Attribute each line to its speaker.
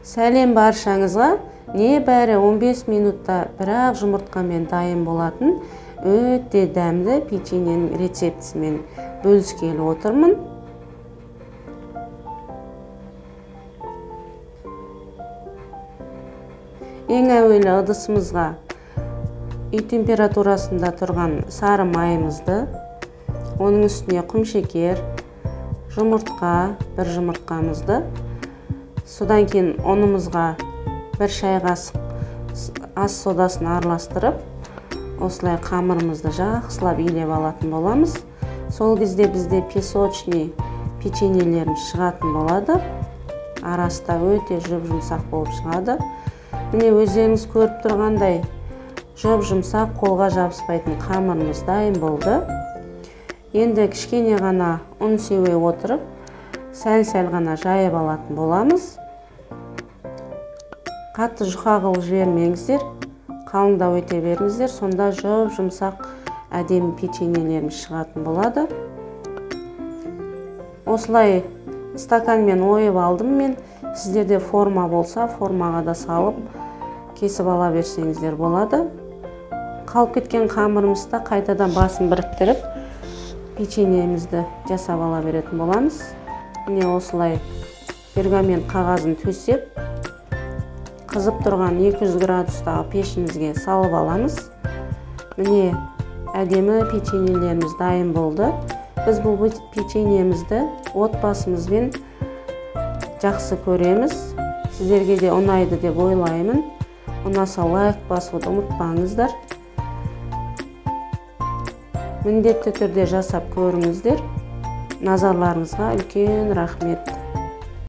Speaker 1: Сәлем баршаңызға. Небәрі 15 минутта бірақ жұмыртқамен дайын болатын өте дәмді печеньенің рецептісімен бөліскелі отырмын. Ең әуелі ыдысымызға үй температурасында тұрған сары майымызды, оның үстіне құмшекер, жұмыртқа, бір жұмыртқамызды, содан кейін ұнымызға бір шай қасық ас содасын араластырып, осылай қамырымызды жақсылап илеп алатын боламыз. Сол кезде бізде песочный печеньелеріміз шығатын болады. Араста өте жұп-жұмсақ болып шығады. Міне өздеріңіз көріп тұрғандай жұп-жұмсақ, қолға жабыспайтын қамырымыз дайын болды. Енді кішкене ғана ұн сеуе отырып, сәл-сәл ғана жайып алатын боламыз. Қатты жұқа қылып жібермеңіздер, қалыңдау ете беріңіздер, сонда жұп-жұмсақ әдемі печеньелеріміз шығатын болады. Осылай стаканмен ойып алдым мен. Сіздерде форма болса, формаға да салып, кесіп ала берсеңіздер болады. Қалып кеткен қамырымызды қайтадан басын біріктіріп, печеньемізді жасап ала беретін боламыз. Міне осылай пергамент қағазын төсеп, қызып тұрған 200 градустағы пешімізге салып аламыз. Міне әдемі печеньелеріміз дайын болды. Біз бұл печеньемізді отбасымызбен жақсы көреміз. Сіздерге де ұнайды деп ойлаймын. Ұнаса лайк басуды ұмытпаңыздар. Міндетті түрде жасап көріңіздер. Назарларыңызға үлкен рахмет.